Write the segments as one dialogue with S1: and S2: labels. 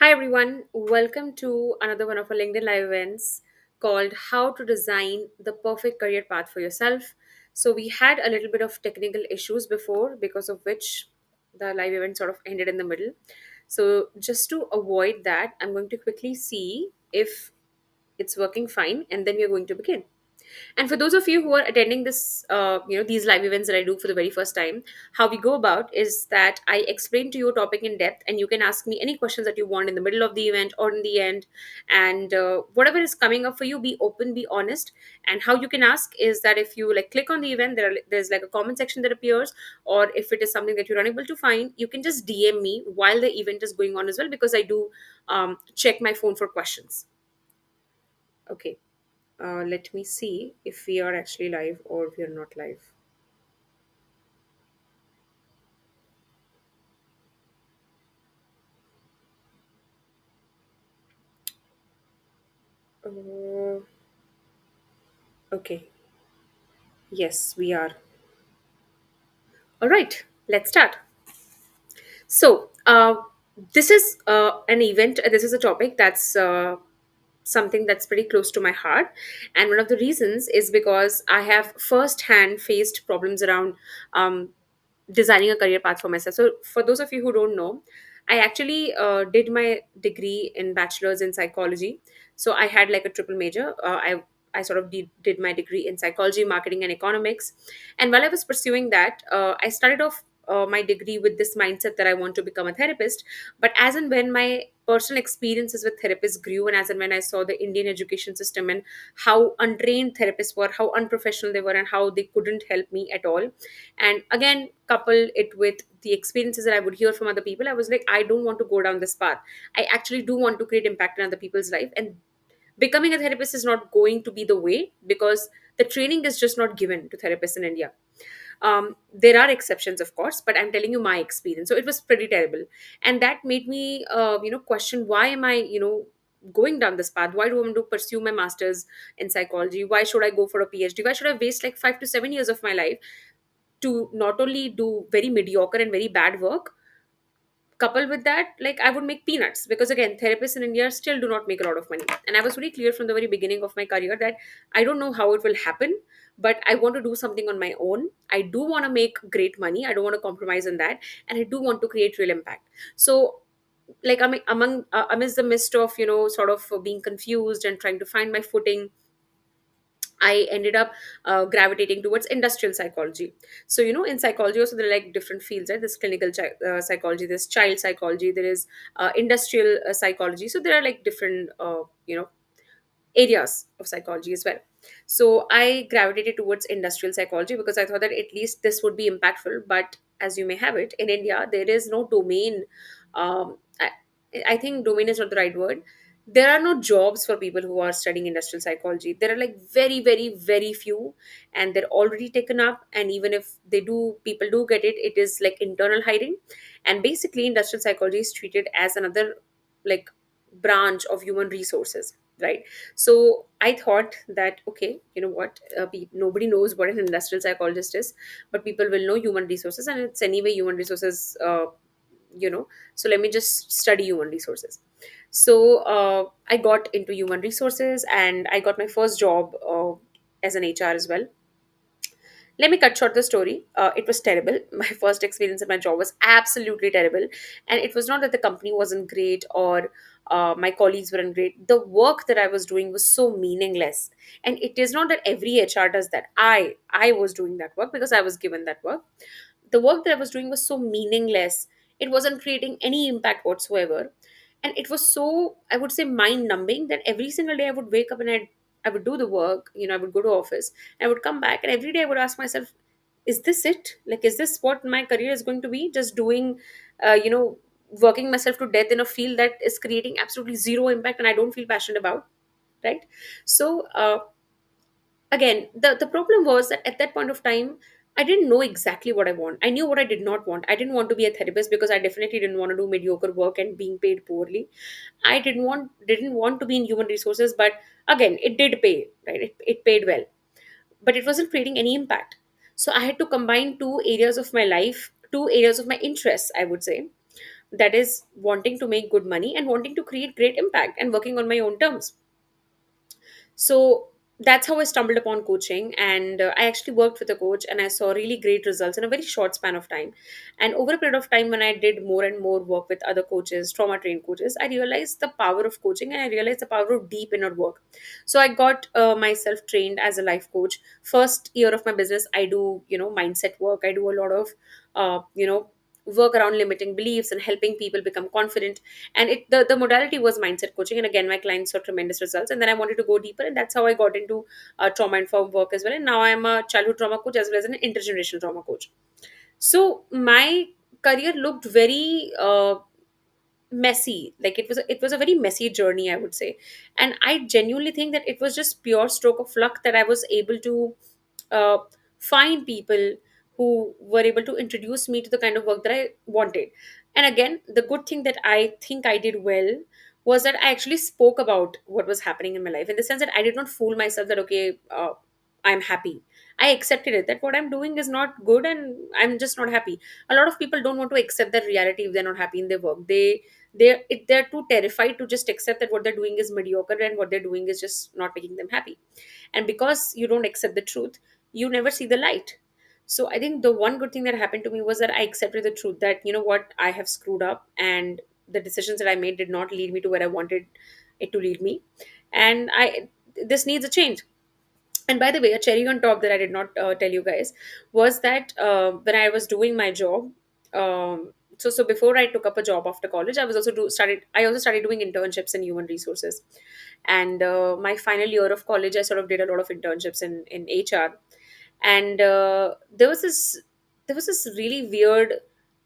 S1: Hi everyone, welcome to another one of our LinkedIn live events called How to Design the Perfect Career Path for Yourself. So, we had a little bit of technical issues before, because of which the live event sort of ended in the middle. So, just to avoid that, I'm going to quickly see if it's working fine and then we're going to begin. And for those of you who are attending these live events that I do for the very first time, how we go about is that I explain to you a topic in depth, and you can ask me any questions that you want in the middle of the event or in the end. And whatever is coming up for you, be open, be honest. And how you can ask is that if you like click on the event, there's like a comment section that appears, or if it is something that you're unable to find, you can just DM me while the event is going on as well, because I do check my phone for questions. Okay. Let me see if we are actually live or we are not live. Uh, okay. Yes, we are. All right. Let's start. So, this is an event. This is a topic that's something that's pretty close to my heart. And one of the reasons is because I have firsthand faced problems around um, designing a career path for myself. So, for those of you who don't know, I actually did my degree in bachelor's in psychology. So, I had like a triple major. I sort of did my degree in psychology, marketing, and economics. And while I was pursuing that, I started off my degree with this mindset that I want to become a therapist. But as and when my personal experiences with therapists grew, and as and when I saw the Indian education system and how untrained therapists were, how unprofessional they were, and how they couldn't help me at all, and again couple it with the experiences that I would hear from other people, I was like, I don't want to go down this path. I actually do want to create impact in other people's life, and becoming a therapist is not going to be the way, because the training is just not given to therapists in India. There are exceptions, of course, but I'm telling you my experience. So it was pretty terrible, and that made me, question, why am I, going down this path? Why do I want to pursue my masters in psychology? Why should I go for a PhD? Why should I waste like 5 to 7 years of my life to not only do very mediocre and very bad work, coupled with that, like, I would make peanuts, because again, therapists in India still do not make a lot of money. And I was very clear from the very beginning of my career that I don't know how it will happen, but I want to do something on my own. I do want to make great money. I don't want to compromise on that, and I do want to create real impact. So, like, I mean, amidst the midst of, sort of being confused and trying to find my footing, I ended up gravitating towards industrial psychology. So, in psychology also there are like different fields, right? There's clinical psychology, there's child psychology, there is industrial psychology. So there are like different, areas of psychology as well. So I gravitated towards industrial psychology because I thought that at least this would be impactful. But as you may have it, in India, there is no domain. I think domain is not the right word. There are no jobs for people who are studying industrial psychology. There are like very, very, very few, and they're already taken up. And even if they do, people do get it, it is like internal hiring. And basically, industrial psychology is treated as another, like, branch of human resources, right? So I thought that, okay, you know what, nobody knows what an industrial psychologist is, but people will know human resources, and it's anyway human resources, you know so let me just study human resources. So I got into human resources, and I got my first job as an HR as well. Let me cut short the story. It was terrible. My first experience in my job was absolutely terrible. And it was not that the company wasn't great, or my colleagues weren't great. The work that I was doing was so meaningless. And it is not that every HR does that. I was doing that work because I was given that work. The work that I was doing was so meaningless. It wasn't creating any impact whatsoever. And it was so, I would say, mind numbing, that every single day I would wake up and I would do the work, I would go to office, I would come back, and every day I would ask myself, is this it? Like, is this what my career is going to be? Just doing, uh, you know, working myself to death in a field that is creating absolutely zero impact and I don't feel passionate about, right? So, again, the problem was that at that point of time, I didn't know exactly what I want. I knew what I did not want. I didn't want to be a therapist because I definitely didn't want to do mediocre work and being paid poorly. I didn't want to be in human resources, but again, it did pay, right? It paid well, but it wasn't creating any impact. So I had to combine two areas of my life, two areas of my interests, I would say. that is wanting to make good money and wanting to create great impact and working on my own terms. So that's how I stumbled upon coaching. And I actually worked with a coach and I saw really great results in a very short span of time. And over a period of time, when I did more and more work with other coaches, trauma trained coaches, I realized the power of coaching and I realized the power of deep inner work. So I got myself trained as a life coach. First year of my business, I do, mindset work. I do a lot of, work around limiting beliefs and helping people become confident. And the modality was mindset coaching, and again my clients saw tremendous results, and then I wanted to go deeper, and that's how I got into trauma informed work as well. And now I'm a childhood trauma coach as well as an intergenerational trauma coach. So my career looked very messy. Like it was a very messy journey, I would say. And I genuinely think that it was just pure stroke of luck that I was able to uh, find people who were able to introduce me to the kind of work that I wanted. And again, the good thing that I think I did well was that I actually spoke about what was happening in my life, in the sense that I did not fool myself that, okay, I'm happy. I accepted it that what I'm doing is not good and I'm just not happy. A lot of people don't want to accept that reality if they're not happy in their work. They're too terrified to just accept that what they're doing is mediocre and what they're doing is just not making them happy. And because you don't accept the truth, you never see the light. So I think the one good thing that happened to me was that I accepted the truth that, you know what, I have screwed up and the decisions that I made did not lead me to where I wanted it to lead me. And I this needs a change. And by the way, a cherry on top that I did not tell you guys was that when I was doing my job, so before I took up a job after college, I also started doing internships in human resources. And my final year of college, I sort of did a lot of internships in HR. And there was this really weird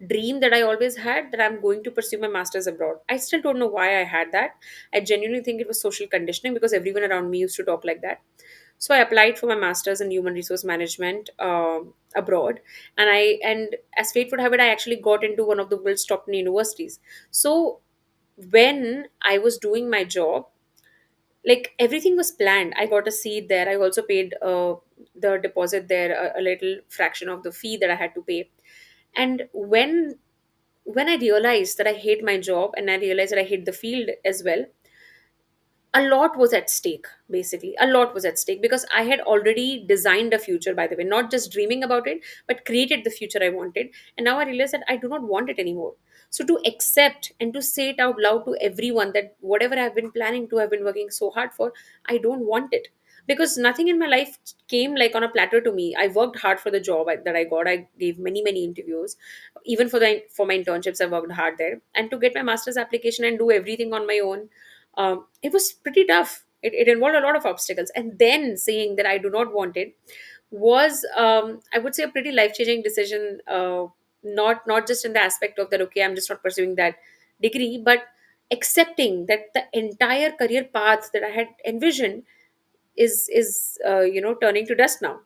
S1: dream that I always had, that I'm going to pursue my masters abroad. I still don't know why I had that. I genuinely think it was social conditioning, because everyone around me used to talk like that. So I applied for my master's in human resource management abroad, and as fate would have it, I actually got into one of the world's top universities. So when I was doing my job, like everything was planned. I got a seat there. I also paid the deposit there, a little fraction of the fee that I had to pay. And when I realized that I hate my job and I realized that I hate the field as well, a lot was at stake. Basically a lot was at stake, because I had already designed a future, by the way, not just dreaming about it, but created the future I wanted. And now I realize that I do not want it anymore. So to accept and to say it out loud to everyone that whatever I've been planning to, have been working so hard for, I don't want it. Because nothing in my life came like on a platter to me. I worked hard for the job that I got. I gave many interviews. Even for my internships, I worked hard there. And to get my master's application and do everything on my own, it was pretty tough. It involved a lot of obstacles. And then saying that I do not want it was, I would say, a pretty life changing decision. Not just in the aspect of that, okay, I'm just not pursuing that degree, but accepting that the entire career path that I had envisioned is turning to dust now.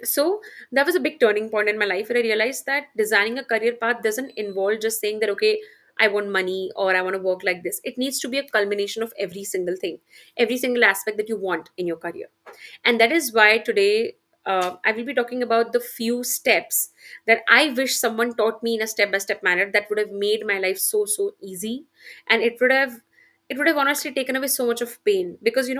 S1: So that was a big turning point in my life, where I realized that designing a career path doesn't involve just saying that, okay, I want money or I want to work like this. It needs to be a culmination of every single thing, every single aspect that you want in your career. And that is why today I will be talking about the few steps that I wish someone taught me in a step by step manner, that would have made my life so easy. And it would have honestly taken away so much of pain. Because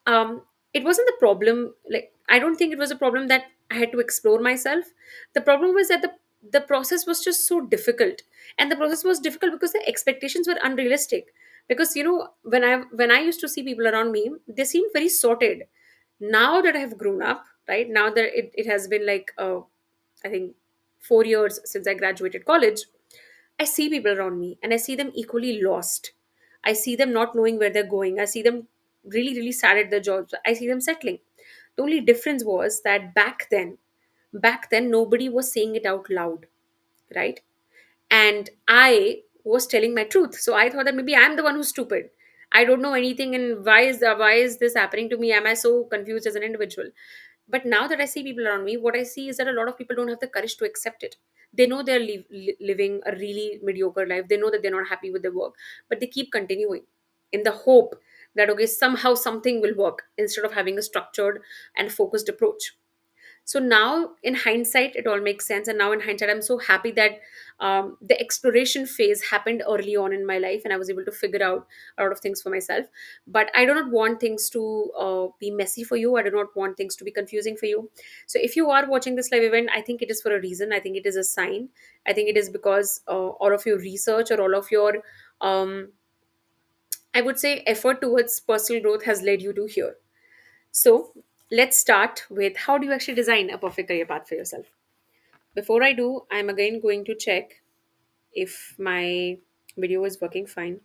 S1: um, it wasn't the problem. Like, I don't think it was a problem that I had to explore myself. The problem was that the process was just so difficult. And the process was difficult because the expectations were unrealistic. Because when I used to see people around me, they seemed very sorted. Now that I have grown up, right now that it has been like I think 4 years since I graduated college, I see people around me and I see them equally lost. I see them not knowing where they're going. I see them really sad at their jobs. I see them settling. The only difference was that back then nobody was saying it out loud, right? And I was telling my truth. So I thought that maybe I'm the one who's stupid. I don't know anything, and why is this happening to me? Am I so confused as an individual? But now that I see people around me, what I see is that a lot of people don't have the courage to accept it. They know they're living a really mediocre life. They know that they're not happy with their work, but they keep continuing in the hope that, okay, somehow something will work, instead of having a structured and focused approach. So now in hindsight it all makes sense, and now in hindsight I'm so happy that the exploration phase happened early on in my life and I was able to figure out a lot of things for myself. But I do not want things to be messy for you. I do not want things to be confusing for you. So if you are watching this live event, I think it is for a reason. I think it is a sign. I think it is because all of your research or all of your um, I would say effort towards personal growth has led you to here. So let's start with, how do you actually design a perfect career path for yourself? Before I do, I'm again going to check if my video is working fine.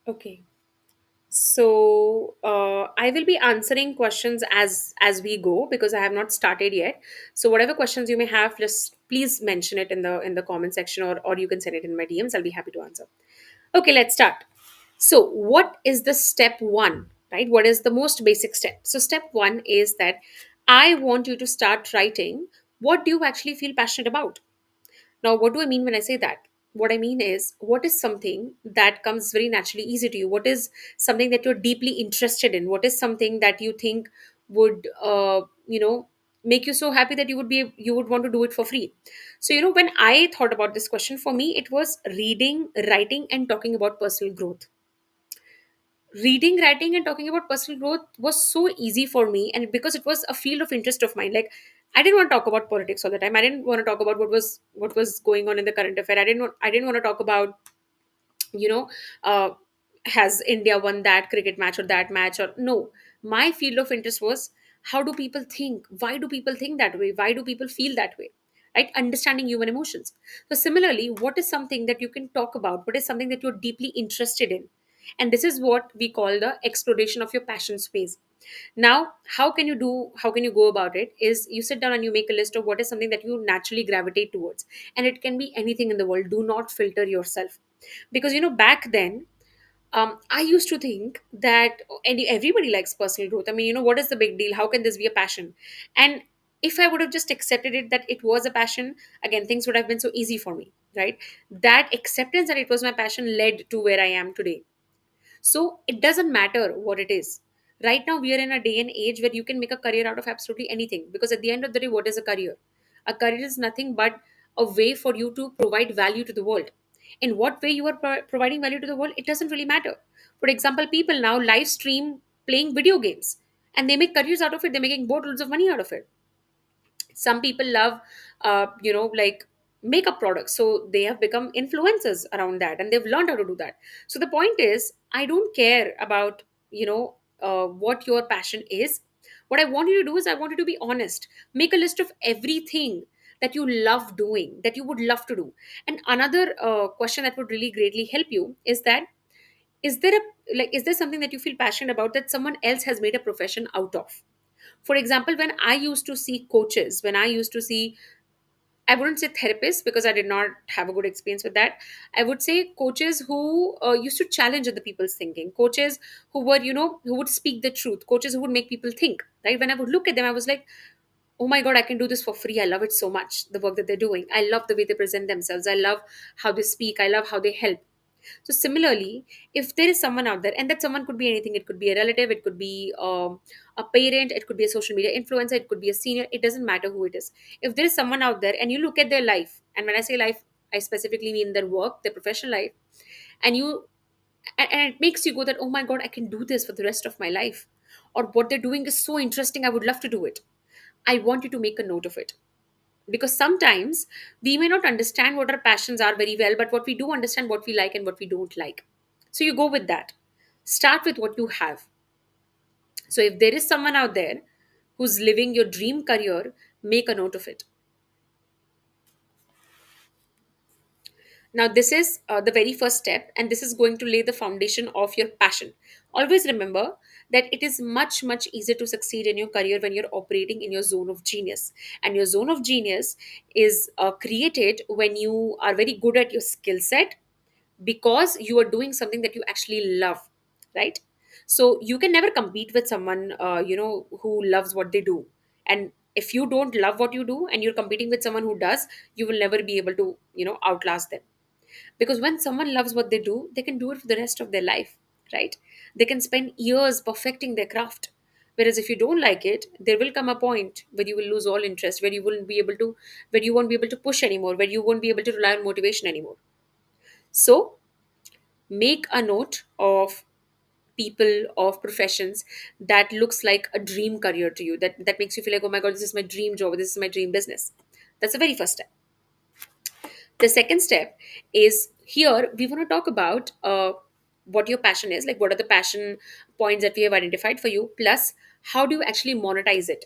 S1: Okay. So I will be answering questions as we go because I have not started yet. So whatever questions you may have, just please mention it in the comment section, or you can send it in my DMs. I'll be happy to answer. Okay, let's start. So what is the step one, right? What is the most basic step? So step one is that I want you to start writing what do you actually feel passionate about. Now, what do I mean when I say that? What I mean is, what is something that comes very naturally easy to you? What is something that you're deeply interested in? What is something that you think would, make you so happy that you would want to do it for free? So, when I thought about this question, for me, it was reading, writing, and talking about personal growth. Reading, writing, and talking about personal growth was so easy for me, and because it was a field of interest of mine. Like, I didn't want to talk about politics all the time. I didn't want to talk about what was going on in the current affair. I didn't want to talk about, you know uh, has India won that cricket match or that match, or no. My field of interest was, how do people think, why do people think that way, why do people feel that way, right? Understanding human emotions. So similarly, what is something that you can talk about, what is something that you're deeply interested in? And this is what we call the exploration of your passion space. Now, how can you go about it is, you sit down and you make a list of what is something that you naturally gravitate towards. And it can be anything in the world. Do not filter yourself. Because back then, I used to think that, and everybody likes personal growth. I mean, what is the big deal? How can this be a passion? And if I would have just accepted it that it was a passion, again, things would have been so easy for me, right? That acceptance that it was my passion led to where I am today. So it doesn't matter what it is. Right now, we are in a day and age where you can make a career out of absolutely anything. Because at the end of the day, what is a career? A career is nothing but a way for you to provide value to the world. In what way you are providing value to the world, it doesn't really matter. For example, people now live stream playing video games, and they make careers out of it. They're making boatloads of money out of it. Some people love like makeup products, so they have become influencers around that, and they've learned how to do that. So the point is, I don't care about what your passion is. What I want you to do is, I want you to be honest. Make a list of everything that you love doing, that you would love to do. And another question that would really greatly help you is that, is there something that you feel passionate about that someone else has made a profession out of? For example, when I used to see coaches, when I used to see, I wouldn't say therapists because I did not have a good experience with that. I would say coaches who used to challenge other people's thinking, coaches who were, who would speak the truth, coaches who would make people think, right? When I would look at them, I was like, oh my God, I can do this for free. I love it so much, the work that they're doing. I love the way they present themselves. I love how they speak. I love how they help. So similarly, if there is someone out there, and that someone could be anything, it could be a relative, it could be a parent, it could be a social media influencer, it could be a senior, it doesn't matter who it is. If there is someone out there and you look at their life, and when I say life, I specifically mean their work, their professional life, and and it makes you go that, oh my God, I can do this for the rest of my life, or what they're doing is so interesting, I would love to do it. I want you to make a note of it, because sometimes we may not understand what our passions are very well, but what we do understand, what we like and what we don't like. So you go with that. Start with what you have. So if there is someone out there who's living your dream career, make a note of it. Now, this is the very first step, and this is going to lay the foundation of your passion. Always remember that it is much, much easier to succeed in your career when you're operating in your zone of genius. And your zone of genius is created when you are very good at your skill set, because you are doing something that you actually love, right? So you can never compete with someone who loves what they do. And if you don't love what you do and you're competing with someone who does, you will never be able to outlast them. Because when someone loves what they do, they can do it for the rest of their life, right? They can spend years perfecting their craft. Whereas if you don't like it, there will come a point where you will lose all interest, where you won't be able to push anymore, where you won't be able to rely on motivation anymore. So make a note of people, of professions that looks like a dream career to you, that makes you feel like, oh my god, this is my dream job, this is my dream business. That's the very first step. The second step is, here we want to talk about what your passion is, like what are the passion points that we have identified for you, plus how do you actually monetize it,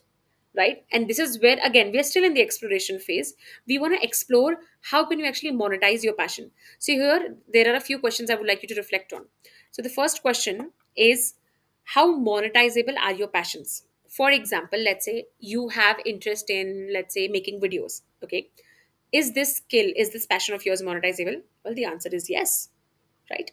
S1: right? And this is where, again, we are still in the exploration phase. We want to explore how can you actually monetize your passion. So here there are a few questions I would like you to reflect on. So the first question is, how monetizable are your passions? For example, let's say you have interest in, let's say, making videos. Okay, is this skill, is this passion of yours monetizable? Well, the answer is yes, right?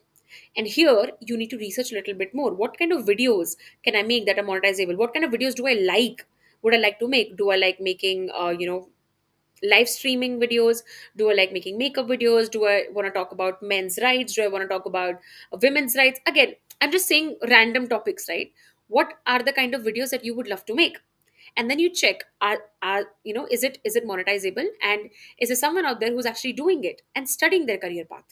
S1: And here you need to research a little bit more. What kind of videos can I make that are monetizable? What kind of videos do I like? Would I like to make? Do I like making live streaming videos? Do I like making makeup videos? Do I want to talk about men's rights? Do I want to talk about women's rights? Again, I'm just saying random topics, right? What are the kind of videos that you would love to make? And then you check, are is it monetizable, and is there someone out there who's actually doing it and studying their career path?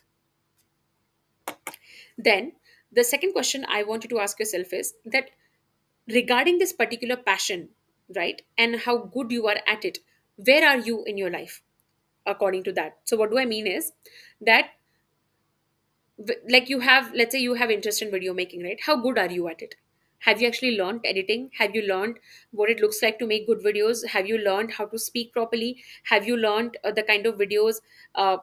S1: Then the second question I want you to ask yourself is that, regarding this particular passion, right, and how good you are at it, where are you in your life according to that? So what do I mean is that, like, you have, let's say you have interest in video making, right? How good are you at it? Have you actually learned editing? Have you learned what it looks like to make good videos? Have you learned how to speak properly? Have you learned the kind of videos uh,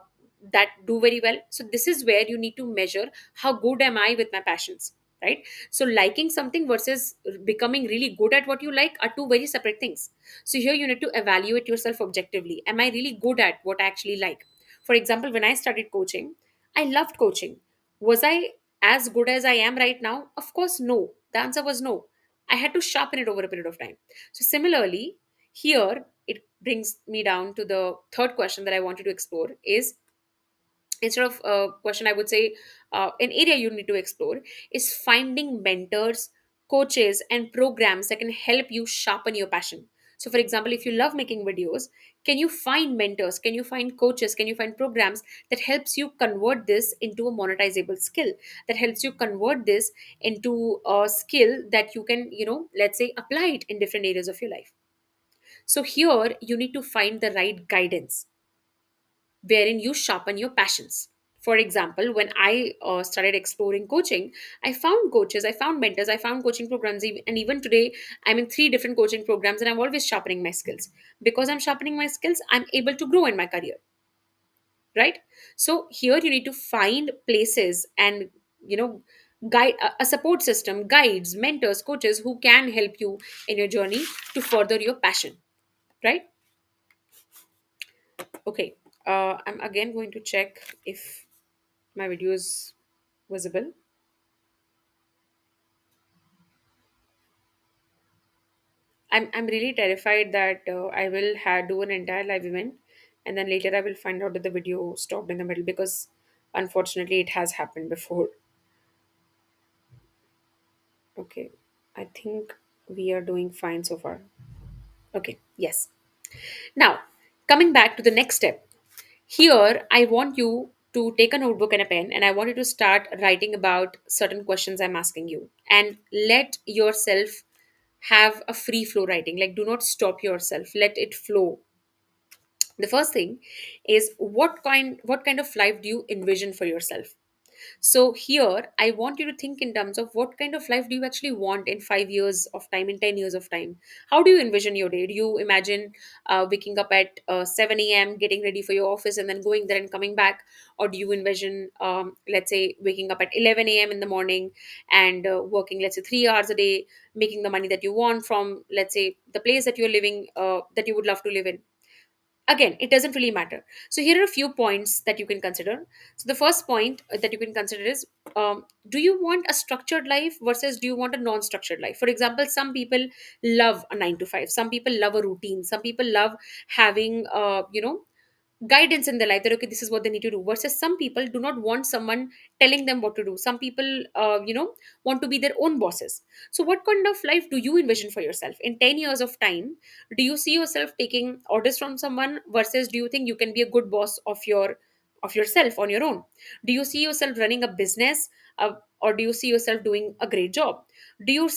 S1: that do very well? So this is where you need to measure, how good am I with my passions, right? So liking something versus becoming really good at what you like are two very separate things. So here you need to evaluate yourself objectively. Am I really good at what I actually like? For example, when I started coaching, I loved coaching. Was I as good as I am right now? Of course, no. The answer was no. I had to sharpen it over a period of time. So, similarly, here it brings me down to the third question that I wanted to explore is, instead of a question, I would say an area you need to explore is finding mentors, coaches, and programs that can help you sharpen your passion. So for example, if you love making videos, can you find mentors, can you find coaches, can you find programs that helps you convert this into a monetizable skill, that helps you convert this into a skill that you can, let's say, apply it in different areas of your life. So here you need to find the right guidance wherein you sharpen your passions. For example, when I started exploring coaching, I found coaches, I found mentors, I found coaching programs, and even today, I'm in three different coaching programs, and I'm always sharpening my skills. Because I'm sharpening my skills, I'm able to grow in my career, right? So here you need to find places and, you know, guide a support system, guides, mentors, coaches who can help you in your journey to further your passion, right? Okay. I'm again going to check if my video is visible. I'm really terrified that I will do an entire live event, and then later I will find out that the video stopped in the middle, because unfortunately it has happened before. Okay, I think we are doing fine so far. Okay, yes. Now, coming back to the next step, here I want you to take a notebook and a pen, and I want you to start writing about certain questions I'm asking you, and let yourself have a free flow writing. Like, do not stop yourself, let it flow. The first thing is, what kind of life do you envision for yourself? So here I want you to think in terms of what kind of life do you actually want in 5 years of time, in 10 years of time. How do you envision your day? Do you imagine waking up at 7 a.m, getting ready for your office and then going there and coming back? Or do you envision, let's say, waking up at 11 a.m in the morning and working, let's say, 3 hours a day, making the money that you want from, let's say, the place that you're living, that you would love to live in? Again, it doesn't really matter. So here are a few points that you can consider. So the first point that you can consider is, do you want a structured life versus do you want a non-structured life? For example, some people love a 9 to 5, some people love a routine, some people love having guidance in their life, that okay, this is what they need to do, versus some people do not want someone telling them what to do. Some people want to be their own bosses. So what kind of life do you envision for yourself in 10 years of time? Do you see yourself taking orders from someone, versus do you think you can be a good boss of yourself on your own? Do you see yourself running a business, or do you see yourself doing a great job? Do you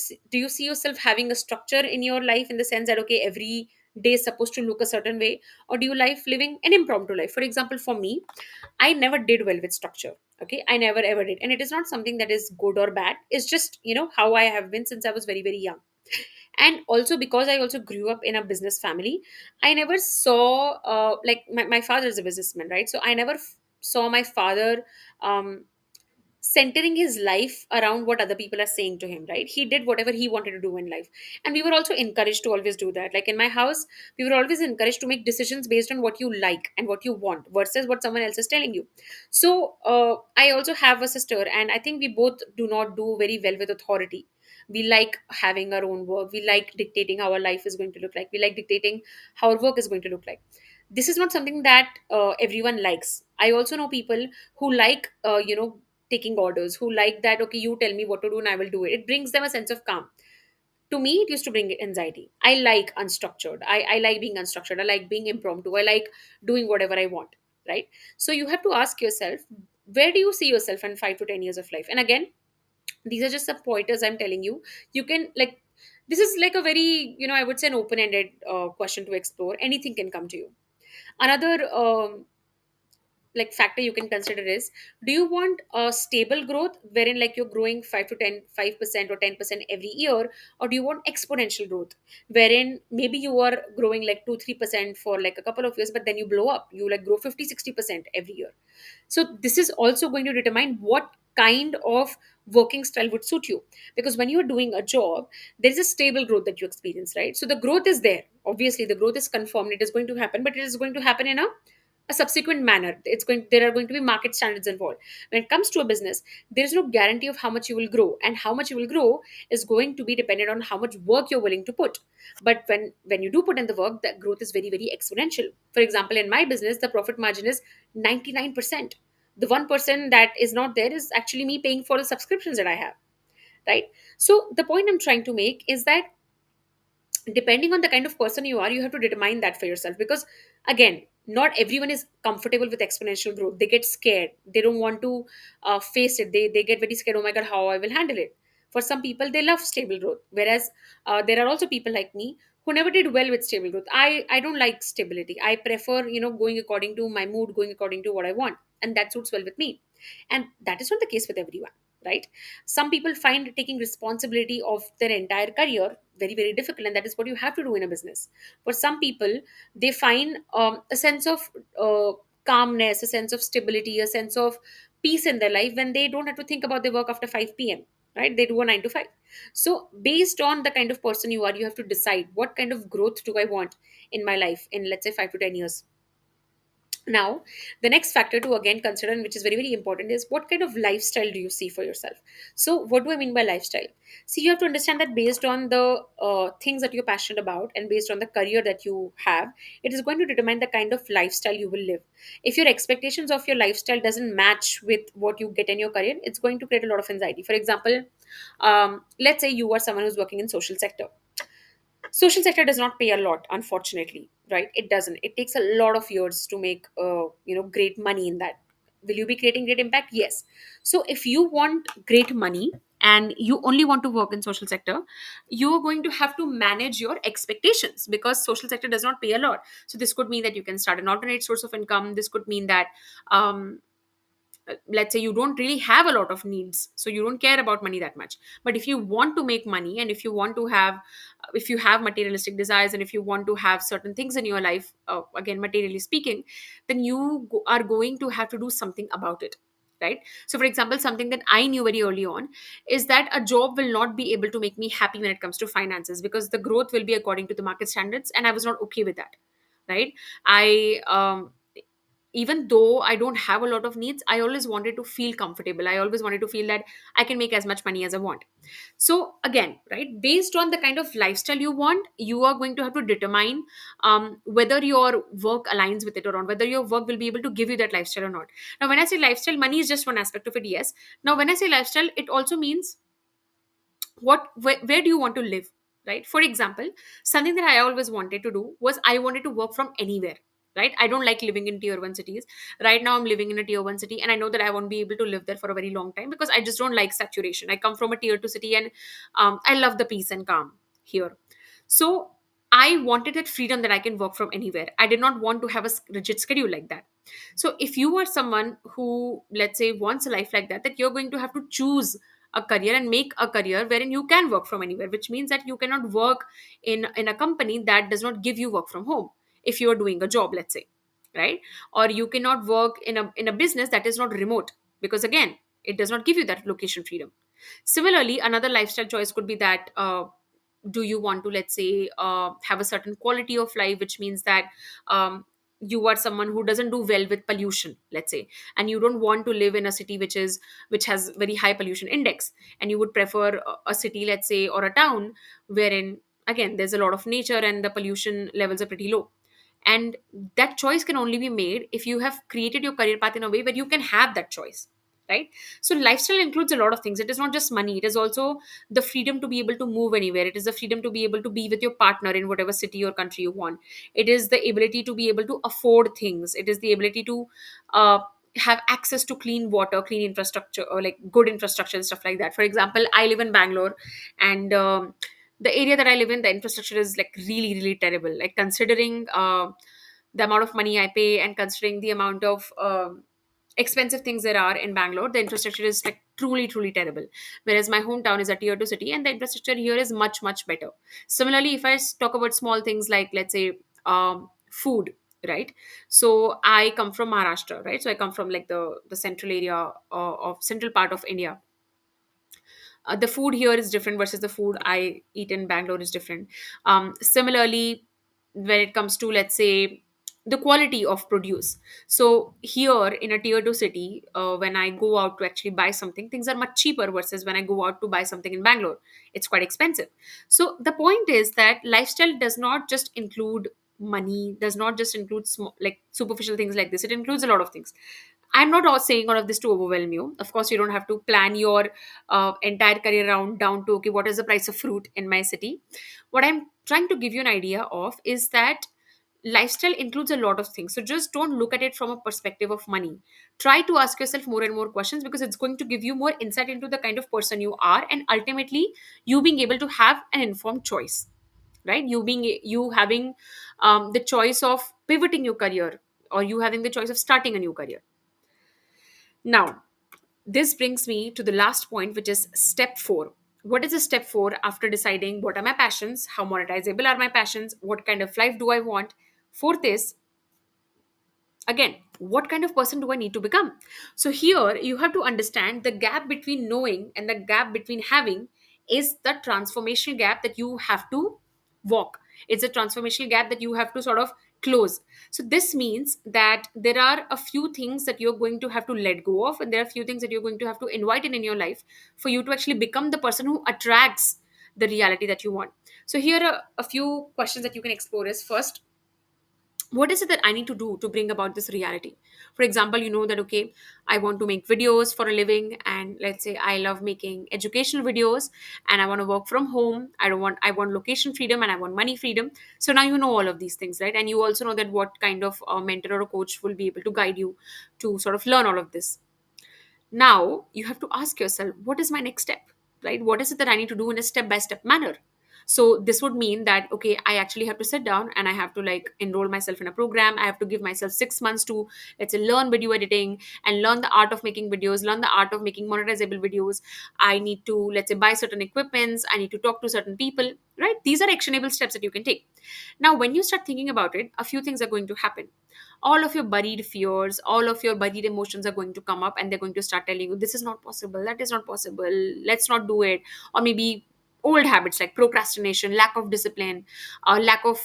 S1: see yourself having a structure in your life, in the sense that okay, every day is supposed to look a certain way? Or do you life living an impromptu life? For example, for me, I never did well with structure. Okay, I never ever did, and it is not something that is good or bad. It's just how I have been since I was very very young. And also because I also grew up in a business family, I never saw like my father is a businessman, right? So I never saw my father um, centering his life around what other people are saying to him, right? He did whatever he wanted to do in life. And we were also encouraged to always do that. Like in my house, we were always encouraged to make decisions based on what you like and what you want versus what someone else is telling you. So I also have a sister, and I think we both do not do very well with authority. We like having our own work. We like dictating how our life is going to look like. We like dictating how our work is going to look like. This is not something that everyone likes. I also know people who like taking orders, who like that okay, you tell me what to do and I will do it. It brings them a sense of calm. To me, it used to bring anxiety. I like unstructured. I like being unstructured. I like being impromptu. I like doing whatever I want, right? So you have to ask yourself, where do you see yourself in 5 to 10 years of life? And again, these are just some pointers I'm telling you. You can like, this is like a very, I would say, an open-ended question to explore. Anything can come to you. Another like factor you can consider is, do you want a stable growth wherein like you're growing 5 to 5% or 10% every year? Or do you want exponential growth wherein maybe you are growing like 2 3% for like a couple of years, but then you blow up, you like grow 50 60% every year? So this is also going to determine what kind of working style would suit you. Because when you're doing a job, there is a stable growth that you experience, right? So the growth is there, obviously the growth is confirmed, it is going to happen, but it is going to happen in a subsequent manner. There are going to be market standards involved. When it comes to a business, there is no guarantee of how much you will grow, and how much you will grow is going to be dependent on how much work you're willing to put. But when you do put in the work, that growth is very very exponential. For example, in my business, the profit margin is 99%. The 1% that is not there is actually me paying for the subscriptions that I have, right? So the point I'm trying to make is that depending on the kind of person you are, you have to determine that for yourself. Because again, not everyone is comfortable with exponential growth. They get scared, they don't want to face it. They get very scared, oh my god, how I will handle it. For some people, they love stable growth, whereas there are also people like me who never did well with stable growth. I don't like stability. I prefer going according to my mood, going according to what I want, and that suits well with me. And that is not the case with everyone, right? Some people find taking responsibility of their entire career very very difficult, and that is what you have to do in a business. For some people, they find a sense of calmness, a sense of stability, a sense of peace in their life when they don't have to think about their work after 5 p.m., right? They do a 9 to 5. So based on the kind of person you are, you have to decide what kind of growth do I want in my life in, let's say, 5 to 10 years. Now, the next factor to again consider, and which is very, very important, is what kind of lifestyle do you see for yourself? So, what do I mean by lifestyle? See, you have to understand that based on the things that you're passionate about and based on the career that you have, it is going to determine the kind of lifestyle you will live. If your expectations of your lifestyle doesn't match with what you get in your career, it's going to create a lot of anxiety. For example, let's say you are someone who's working in social sector. Social sector does not pay a lot, unfortunately, right? It doesn't. It takes a lot of years to make great money in that. Will you be creating great impact? Yes. So if you want great money and you only want to work in social sector, you are going to have to manage your expectations, because social sector does not pay a lot. So this could mean that you can start an alternate source of income. This could mean that um, let's say you don't really have a lot of needs, so you don't care about money that much. But if you want to make money, and if you want to have, if you have materialistic desires, and if you want to have certain things in your life, again materially speaking, then you are going to have to do something about it, right? So for example, something that I knew very early on is that a job will not be able to make me happy when it comes to finances, because the growth will be according to the market standards, and I was not okay with that, right? I Even though I don't have a lot of needs, I always wanted to feel comfortable. I always wanted to feel that I can make as much money as I want. So again, right, based on the kind of lifestyle you want, you are going to have to determine whether your work aligns with it or not, whether your work will be able to give you that lifestyle or not. Now when I say lifestyle, money is just one aspect of it, yes. Now when I say lifestyle, it also means where do you want to live, right? For example, something that I always wanted to do was I wanted to work from anywhere, right? I don't like living in tier 1 cities. Right now I'm living in a tier 1 city, and I know that I won't be able to live there for a very long time, because I just don't like saturation. I come from a tier 2 city, and I love the peace and calm here. So I wanted that freedom, that I can work from anywhere. I did not want to have a rigid schedule like that. So if you are someone who, let's say, wants a life like that, that you're going to have to choose a career and make a career wherein you can work from anywhere, which means that you cannot work in a company that does not give you work from home if you are doing a job, let's say, right? Or you cannot work in a business that is not remote, because again, it does not give you that location freedom. Similarly, another lifestyle choice could be that, do you want to, let's say, have a certain quality of life, which means that you are someone who doesn't do well with pollution, let's say, and you don't want to live in a city which has very high pollution index, and you would prefer a city, let's say, or a town wherein again there's a lot of nature and the pollution levels are pretty low. And that choice can only be made if you have created your career path in a way where you can have that choice, right? So lifestyle includes a lot of things. It is not just money, it is also the freedom to be able to move anywhere. It is the freedom to be able to be with your partner in whatever city or country you want. It is the ability to be able to afford things. It is the ability to uh, have access to clean water, clean infrastructure, or like good infrastructure and stuff like that. For example, I live in Bangalore, and the area that I live in, the infrastructure is like really, really terrible. Like considering the amount of money I pay, and considering the amount of expensive things there are in Bangalore, the infrastructure is like truly, truly terrible. Whereas my hometown is a tier 2 city, and the infrastructure here is much, much better. Similarly, if I talk about small things like, let's say, food, right? So I come from Maharashtra, right? So I come from like the central area, of central part of India. The food here is different versus the food I eat in Bangalore is different. Similarly, when it comes to, let's say, the quality of produce. So here in a tier 2 city, when I go out to actually buy something, things are much cheaper versus when I go out to buy something in Bangalore. It's quite expensive. So the point is that lifestyle does not just include money, does not just include like superficial things like this. It includes a lot of things. I'm not all saying all of this to overwhelm you. Of course, you don't have to plan your entire career around down to, okay, what is the price of fruit in my city? What I'm trying to give you an idea of is that lifestyle includes a lot of things. So just don't look at it from a perspective of money. Try to ask yourself more and more questions, because it's going to give you more insight into the kind of person you are, and ultimately you being able to have an informed choice, right? You having the choice of pivoting your career, or you having the choice of starting a new career. Now, this brings me to the last point, which is step 4. What is the step 4 after deciding what are my passions, how monetizable are my passions, what kind of life do I want? Fourth is, again, what kind of person do I need to become? So here you have to understand the gap between knowing and the gap between having is the transformational gap that you have to walk. It's a transformational gap that you have to sort of close. So this means that there are a few things that you're going to have to let go of, and there are a few things that you're going to have to invite in your life for you to actually become the person who attracts the reality that you want. So here are a few questions that you can explore. Is first, what is it that I need to do to bring about this reality? For example, you know that, okay, I want to make videos for a living, and let's say I love making educational videos, and I want to work from home. I want location freedom, and I want money freedom. So now you know all of these things, right? And you also know that what kind of mentor or a coach will be able to guide you to sort of learn all of this. Now you have to ask yourself, what is my next step, right? What is it that I need to do in a step by step manner? So this would mean that, okay, I actually have to sit down and I have to like enroll myself in a program. I have to give myself 6 months to, let's say, learn video editing and learn the art of making videos, learn the art of making monetizable videos. I need to, let's say, buy certain equipments. I need to talk to certain people, right? These are actionable steps that you can take. Now, when you start thinking about it, a few things are going to happen. All of your buried fears, all of your buried emotions are going to come up, and they're going to start telling you, this is not possible, that is not possible, let's not do it. Or maybe old habits like procrastination, lack of discipline, lack of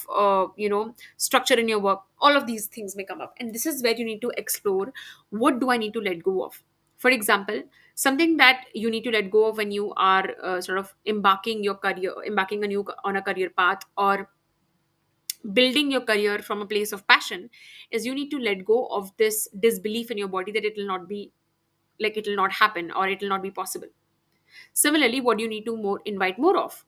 S1: structure in your work. All of these things may come up, and this is where you need to explore, what do I need to let go of? For example, something that you need to let go of when you are sort of embarking on a career path, or building your career from a place of passion, is you need to let go of this disbelief in your body that it will not be, like, it will not happen or it will not be possible. Similarly, what do you need to more invite more of?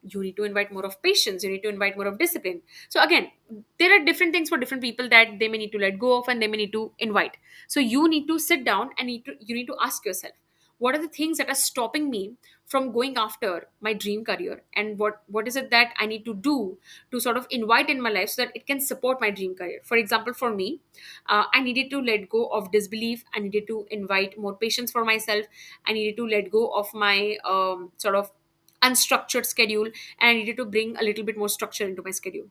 S1: You need to invite more of patience, you need to invite more of discipline. So again, there are different things for different people that they may need to let go of and they may need to invite. So you need to sit down and you need to ask yourself, what are the things that are stopping me from going after my dream career, and what is it that I need to do to sort of invite in my life so that it can support my dream career. For example, for me, I needed to let go of disbelief, I needed to invite more patience for myself, I needed to let go of my sort of unstructured schedule, and I needed to bring a little bit more structure into my schedule.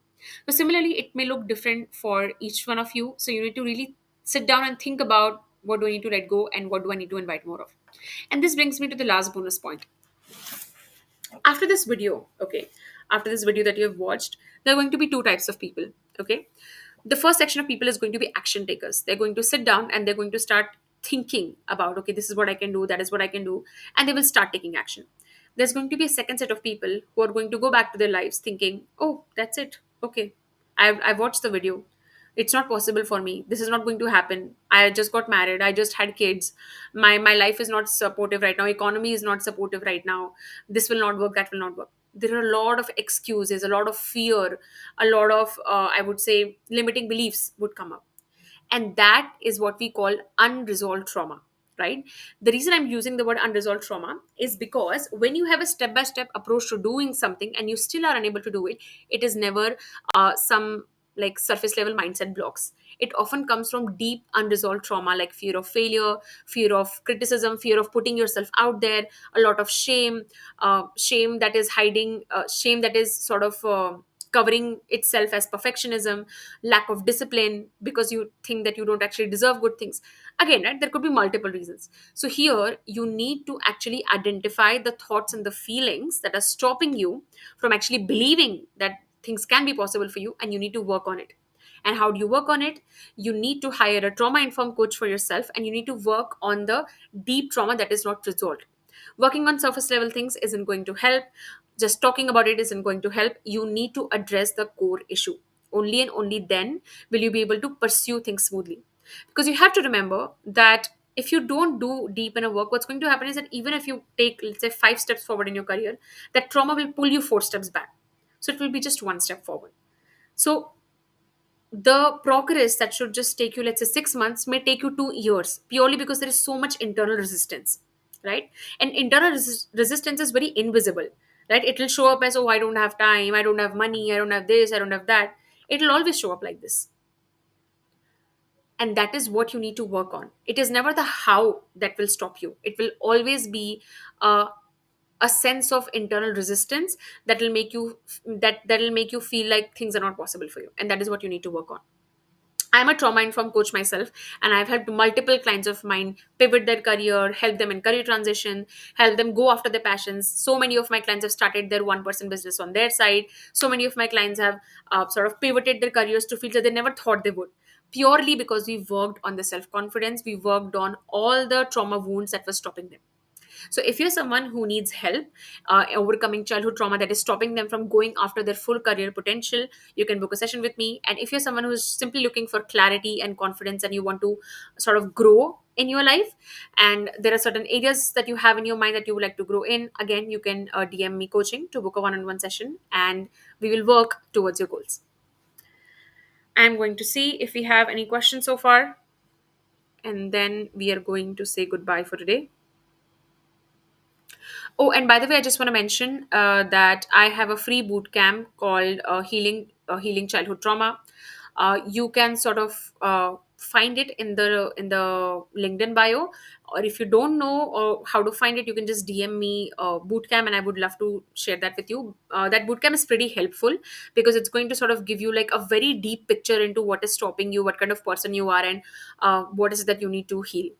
S1: So similarly, it may look different for each one of you. So you need to really sit down and think about, what do I need to let go and what do I need to invite more of? And this brings me to the last bonus point. After this video, okay, after this video that you have watched, there are going to be two types of people. Okay, the first section of people is going to be action takers. They're going to sit down and they're going to start thinking about, okay, this is what I can do, that is what I can do, and they will start taking action. There's going to be a second set of people who are going to go back to their lives thinking, oh, that's it, okay, I've watched the video, it's not possible for me, this is not going to happen, I just got married, I just had kids, my life is not supportive right now, economy is not supportive right now, this will not work, that will not work. There are a lot of excuses, a lot of fear, a lot of I would say limiting beliefs would come up. And that is what we call unresolved trauma, right? The reason I'm using the word unresolved trauma is because when you have a step by step approach to doing something and you still are unable to do it, it is never some like surface level mindset blocks. It often comes from deep unresolved trauma, like fear of failure, fear of criticism, fear of putting yourself out there, a lot of shame, shame that is hiding, shame that is sort of covering itself as perfectionism, lack of discipline because you think that you don't actually deserve good things. Again, right, there could be multiple reasons. So here you need to actually identify the thoughts and the feelings that are stopping you from actually believing that things can be possible for you, and you need to work on it. And how do you work on it? You need to hire a trauma informed coach for yourself, and you need to work on the deep trauma that is not resolved. Working on surface level things isn't going to help. Just talking about it isn't going to help. You need to address the core issue. Only and only then will you be able to pursue things smoothly. Because you have to remember that if you don't do deep inner work, what's going to happen is that even if you take, let's say, 5 steps forward in your career, that trauma will pull you 4 steps back. So it will be just one step forward. So the progress that should just take you, let's say, 6 months, may take you 2 years, purely because there is so much internal resistance, right? And internal resistance is very invisible, right? It will show up as, oh, I don't have time, I don't have money, I don't have this, I don't have that. It will always show up like this. And that is what you need to work on. It is never the how that will stop you. It will always be a, a sense of internal resistance that will make you that will make you feel like things are not possible for you, and that is what you need to work on. I'm a trauma informed coach myself, and I've helped multiple clients of mine pivot their career, help them in career transition, help them go after their passions. So many of my clients have started their one-person business on their side. So many of my clients have sort of pivoted their careers to fields that they never thought they would, purely because we worked on the self confidence, we worked on all the trauma wounds that were stopping them. So, if you're someone who needs help overcoming childhood trauma that is stopping them from going after their full career potential, you can book a session with me. And if you're someone who's simply looking for clarity and confidence and you want to sort of grow in your life, and there are certain areas that you have in your mind that you would like to grow in, again, you can DM me coaching to book a one on one session, and we will work towards your goals. I'm going to see if we have any questions so far, and then we are going to say goodbye for today. Oh, and by the way, I just want to mention that I have a free boot camp called Healing Childhood Trauma. You can sort of find it in the LinkedIn bio, or if you don't know how to find it, you can just DM me boot camp, and I would love to share that with you. That boot camp is pretty helpful because it's going to sort of give you like a very deep picture into what is stopping you, what kind of person you are, and what is it that you need to heal.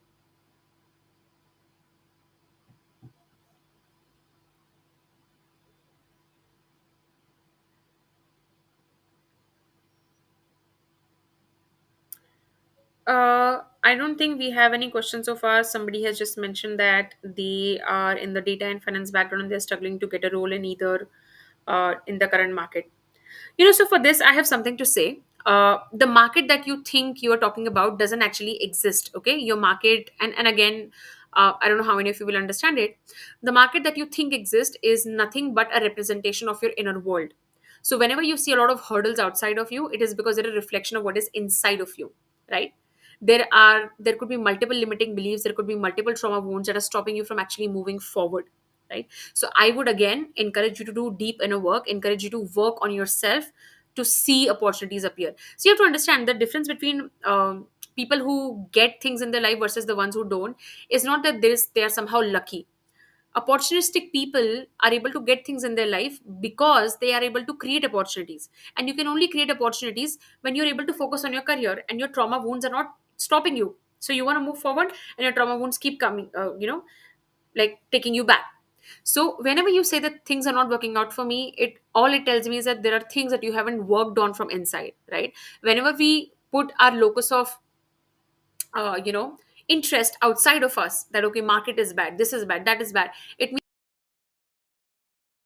S1: I don't think we have any questions so far. Somebody has just mentioned that they are in the data and finance background and they're struggling to get a role in either in the current market. So for this, I have something to say. The market that you think you are talking about doesn't actually exist. Okay, your market, and again, I don't know how many of you will understand it. The market that you think exists is nothing but a representation of your inner world. So whenever you see a lot of hurdles outside of you, it is because they're a reflection of what is inside of you, right? There could be multiple limiting beliefs, there could be multiple trauma wounds that are stopping you from actually moving forward, right? So I would again encourage you to do deep inner work, encourage you to work on yourself to see opportunities appear. So you have to understand the difference between people who get things in their life versus the ones who don't is not that they are somehow lucky. Opportunistic people are able to get things in their life because they are able to create opportunities, and you can only create opportunities when you're able to focus on your career and your trauma wounds are not stopping you. So you want to move forward and your trauma wounds keep coming, like taking you back. So whenever you say that things are not working out for me, it tells me is that there are things that you haven't worked on from inside, right? Whenever we put our locus of uh, you know interest outside of us, that okay, market is bad, this is bad, that is bad, it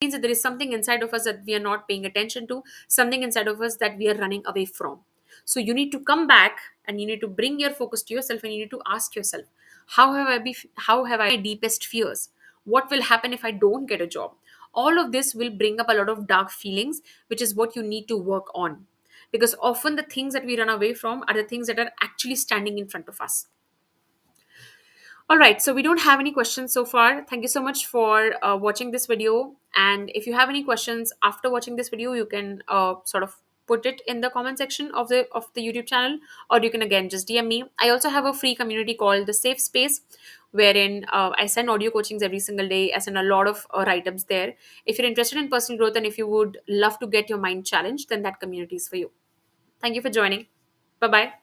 S1: means that there is something inside of us that we are not paying attention to, something inside of us that we are running away from. So you need to come back and you need to bring your focus to yourself and you need to ask yourself, how have I deepest fears? What will happen if I don't get a job? All of this will bring up a lot of dark feelings, which is what you need to work on. Because often the things that we run away from are the things that are actually standing in front of us. All right, so we don't have any questions so far. Thank you so much for watching this video. And if you have any questions after watching this video, you can sort of put it in the comment section of the YouTube channel, or you can again just DM me. I also have a free community called the Safe Space, wherein I send audio coachings every single day. I send a lot of write-ups there. If you're interested in personal growth and if you would love to get your mind challenged, then that community is for you. Thank you for joining. Bye bye.